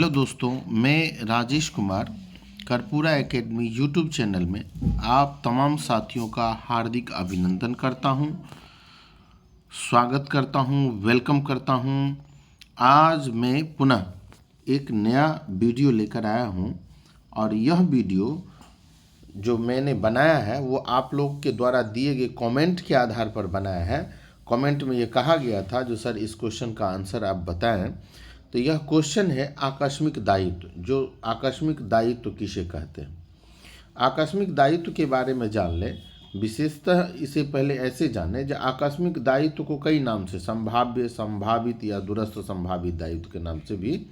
Hello दोस्तों, मैं Rajesh Kumar Karpura academy YouTube channel में आप तमाम साथियों का हार्दिक अभिनंदन करता हूं, स्वागत करता हूं, वेलकम करता हूं। आज मैं पुनः एक नया वीडियो लेकर आया हूं और यह वीडियो जो मैंने बनाया है वो आप लोग के द्वारा दिए गए कमेंट के आधार पर बनाया है। कमेंट में ये कहा गया था जो सर इस क्वेश्चन का आंसर आप बताएं। तो यह क्वेश्चन है आकस्मिक दायित्व। जो आकस्मिक दायित्व किसे कहते हैं, आकस्मिक दायित्व के बारे में जान लें। विशेषतः इसे पहले ऐसे जानें जो आकस्मिक दायित्व को कई नाम से संभाव्य, संभावित या दूरस्थ संभावित दायित्व के नाम से भी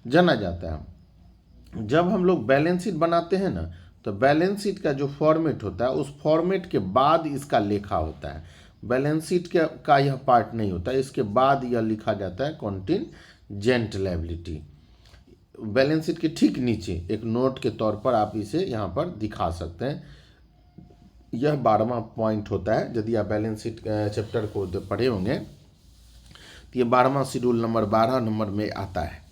जाना जाता है। जब हम लोग बैलेंस शीट बनाते हैं ना, तो बैलेंस शीट का जो फॉर्मेट होता है उस फॉर्मेट के बाद इसका लेखा होता है। बैलेंस शीट का यह पार्ट नहीं होता है, इसके बाद यह लिखा जाता है कॉन्टिंजेंट लायबिलिटी। बैलेंस शीट के ठीक नीचे एक नोट के तौर पर आप इसे यहाँ पर दिखा सकते हैं। यह 12वां पॉइंट होता है। यदि आप बैलेंस शीट चैप्टर को पढ़े होंगे तो ये 12वां शेड्यूल नंबर 12 नंबर में आता है।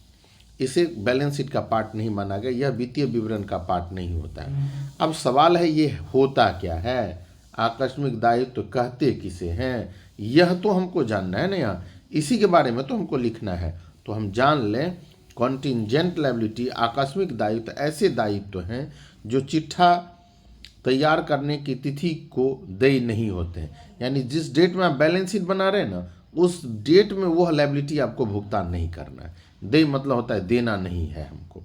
इसे बैलेंस शीट का पार्ट नहीं माना गया, यह वित्तीय विवरण का पार्ट नहीं होता है। अब सवाल है ये होता क्या है, आकस्मिक दायित्व तो कहते किसे हैं, यह तो हमको जानना है ना। यहाँ इसी के बारे में तो हमको लिखना है। तो हम जान लें कॉन्टिंजेंट लायबिलिटी आकस्मिक दायित्व ऐसे दायित्व हैं जो चिट्ठा तैयार करने की तिथि को देय नहीं होते हैं। यानी जिस डेट में आप बैलेंस शीट बना रहे हैं ना, उस डेट में वह लायबिलिटी आपको भुगतान नहीं करना है। देय मतलब होता है देना नहीं है हमको।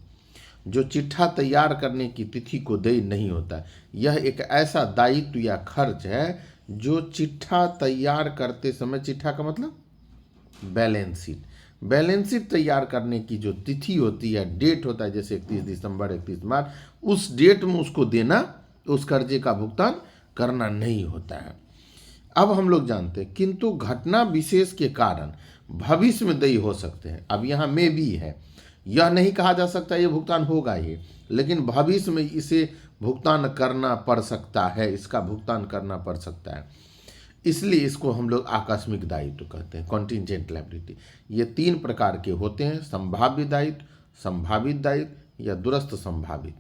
जो चिट्ठा तैयार करने की तिथि को देय नहीं होता है, यह एक ऐसा दायित्व या खर्च है जो चिट्ठा तैयार करते समय, चिट्ठा का मतलब बैलेंस शीट, बैलेंस शीट तैयार करने की जो तिथि होती है, डेट होता है, जैसे 31 दिसंबर 31 मार्च, उस डेट में उसको देना, उस कर्जे का भुगतान करना नहीं होता है। अब हम लोग जानते हैं किंतु घटना विशेष के कारण भविष्य में देय हो सकते हैं। अब यहाँ में भी है, यह नहीं कहा जा सकता ये भुगतान होगा ही, लेकिन भविष्य में इसे भुगतान करना पड़ सकता है, इसका भुगतान करना पड़ सकता है। इसलिए इसको हम लोग आकस्मिक दायित्व कहते हैं, कॉन्टिंजेंट लायबिलिटी। ये 3 प्रकार के होते हैं, संभाव्य दायित्व, संभावित दायित्व या दूरस्थ संभावित।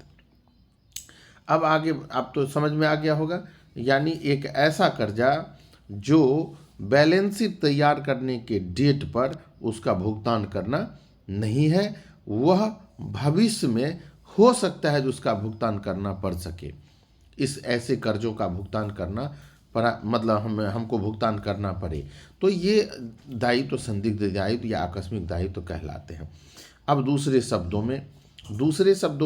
अब आगे आप तो समझ में आ गया होगा। यानी एक ऐसा कर्जा जो बैलेंस शीट तैयार करने के डेट पर उसका भुगतान करना नहीं है, वह भविष्य में हो सकता है जो उसका भुगतान करना पड़ सके। इस ऐसे कर्जों का भुगतान करना पड़ा, मतलब हमको भुगतान करना पड़े, तो ये दायित्व तो संदिग्ध दायित्व या आकस्मिक दायित्व तो कहलाते हैं। अब दूसरे शब्दों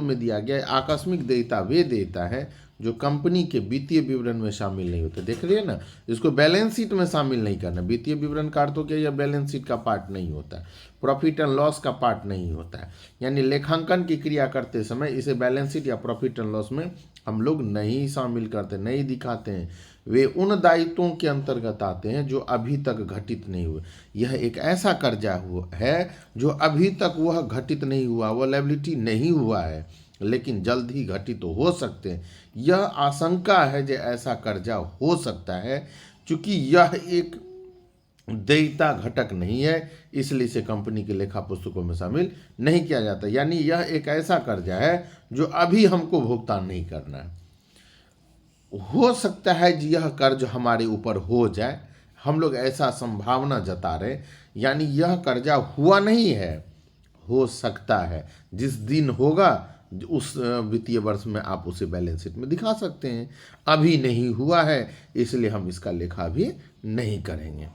में दिया गया है आकस्मिक देयता वे देयता है जो कंपनी के वित्तीय विवरण में शामिल नहीं होते। देख रहे हैं ना, इसको बैलेंस शीट में शामिल नहीं करना। वित्तीय विवरण का अर्थ तो क्या, यह बैलेंस शीट का पार्ट नहीं होता है, प्रॉफिट एंड लॉस का पार्ट नहीं होता है। यानी लेखांकन की क्रिया करते समय इसे बैलेंस शीट या प्रॉफिट एंड लॉस में हम लोग नहीं शामिल करते, नहीं दिखाते हैं। वे उन दायित्वों के अंतर्गत आते हैं जो अभी तक घटित नहीं हुए। यह एक ऐसा कर्जा है जो अभी तक वह घटित नहीं हुआ, वह लायबिलिटी नहीं हुआ है, लेकिन जल्द ही घटित तो हो सकते हैं। यह आशंका है जो ऐसा कर्जा हो सकता है। चूंकि यह एक देयता घटक नहीं है, इसलिए इसे कंपनी के लेखा पुस्तकों में शामिल नहीं किया जाता। यानी यह एक ऐसा कर्जा है जो अभी हमको भुगतान नहीं करना है। हो सकता है कि यह कर्ज हमारे ऊपर हो जाए, हम लोग ऐसा संभावना जता रहे, यानी यह कर्जा हुआ नहीं है, हो सकता है। जिस दिन होगा उस वित्तीय वर्ष में आप उसे बैलेंस शीट में दिखा सकते हैं। अभी नहीं हुआ है, इसलिए हम इसका लेखा भी नहीं करेंगे।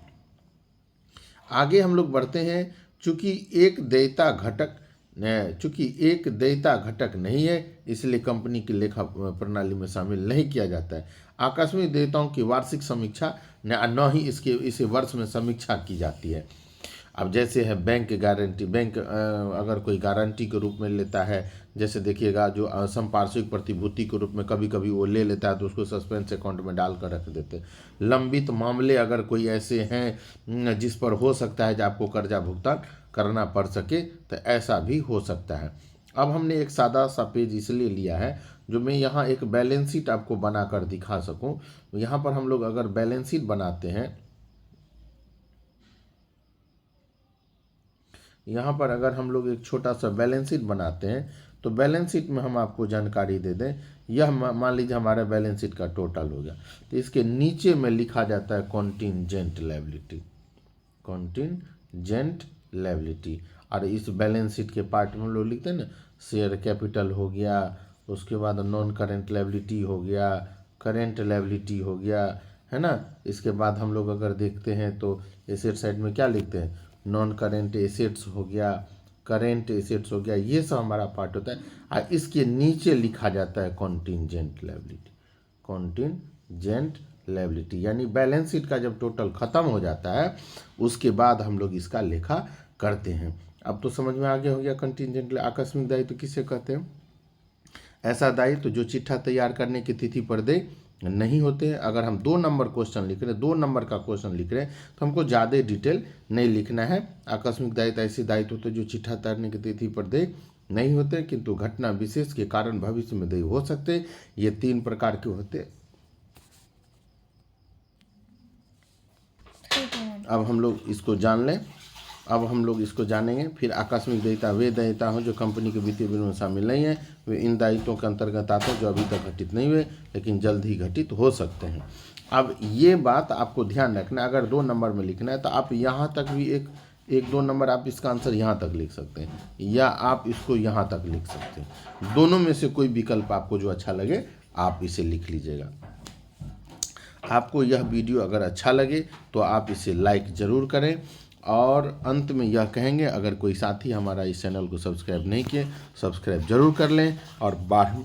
आगे हम लोग बढ़ते हैं। चूंकि एक देयता घटक नहीं है, इसलिए कंपनी की लेखा प्रणाली में शामिल नहीं किया जाता है। आकस्मिक देयताओं की वार्षिक समीक्षा न ही इसे वर्ष में समीक्षा की जाती है। अब जैसे है बैंक गारंटी, बैंक अगर कोई गारंटी के रूप में लेता है, जैसे देखिएगा जो संपार्श्विक प्रतिभूति के रूप में कभी कभी वो ले लेता है तो उसको सस्पेंस अकाउंट में डाल कर रख देते हैं। लंबित मामले अगर कोई ऐसे हैं जिस पर हो सकता है कि आपको कर्जा भुगतान करना पड़ सके, तो ऐसा भी हो सकता है। अब हमने एक सादा सा पेज इसलिए लिया है जो मैं यहाँ एक बैलेंस शीट आपको बनाकर दिखा सकूँ। यहाँ पर हम लोग अगर बैलेंस शीट बनाते हैं यहाँ पर अगर हम लोग एक छोटा सा बैलेंस शीट बनाते हैं तो बैलेंस शीट में हम आपको जानकारी दे दें, यह मान लीजिए हमारा बैलेंस शीट का टोटल हो गया, तो इसके नीचे में लिखा जाता है कॉन्टिंजेंट लायबिलिटी, कॉन्टिंजेंट लायबिलिटी। और इस बैलेंस शीट के पार्ट में हम लोग लिखते हैं ना, शेयर कैपिटल हो गया, उसके बाद नॉन करेंट लायबिलिटी हो गया, करेंट लायबिलिटी हो गया, है ना। इसके बाद हम लोग अगर देखते हैं तो एसेट साइड में क्या लिखते हैं, नॉन करेंट एसेट्स हो गया, करेंट एसेट्स हो गया, ये सब हमारा पार्ट होता है। और इसके नीचे लिखा जाता है कॉन्टिंजेंट लायबिलिटी, कॉन्टिंजेंट लायबिलिटी, यानी बैलेंस शीट का जब टोटल खत्म हो जाता है उसके बाद हम लोग इसका लेखा करते हैं। अब तो समझ में आ गया हो गया कंटिंजेंट। आकस्मिक दायित्व किसे कहते हैं, ऐसा दायित्व जो चिट्ठा तैयार करने की तिथि पर देय नहीं होते हैं। अगर हम 2 नंबर क्वेश्चन लिख रहे हैं, 2 नंबर का क्वेश्चन लिख रहे हैं तो हमको ज़्यादा डिटेल नहीं लिखना है। आकस्मिक दायित्व ऐसे दायित्व होते हैं जो चिट्ठा तैयारने की तिथि पर देय नहीं होते किंतु घटना विशेष के कारण भविष्य में देय हो सकते। ये 3 प्रकार के होते। अब हम लोग इसको जान लें, अब हम लोग इसको जानेंगे। फिर आकस्मिक दायित्व वे दायित्व हो जो कंपनी के वित्तीय विवरण में शामिल नहीं है, वे इन दायित्वों के अंतर्गत आते हैं जो अभी तक घटित नहीं हुए लेकिन जल्द ही घटित हो सकते हैं। अब ये बात आपको ध्यान रखना, अगर 2 नंबर में लिखना है तो आप यहाँ तक भी एक 2 नंबर आप इसका आंसर यहाँ तक लिख सकते हैं या आप इसको यहाँ तक लिख सकते हैं। दोनों में से कोई विकल्प आपको जो अच्छा लगे आप इसे लिख लीजिएगा। आपको यह वीडियो अगर अच्छा लगे तो आप इसे लाइक ज़रूर करें। और अंत में यह कहेंगे, अगर कोई साथी हमारा इस चैनल को सब्सक्राइब नहीं किए, सब्सक्राइब जरूर कर लें। और 12वीं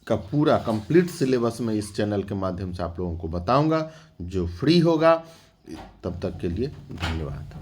का पूरा कंप्लीट सिलेबस मैं इस चैनल के माध्यम से आप लोगों को बताऊंगा जो फ्री होगा। तब तक के लिए धन्यवाद।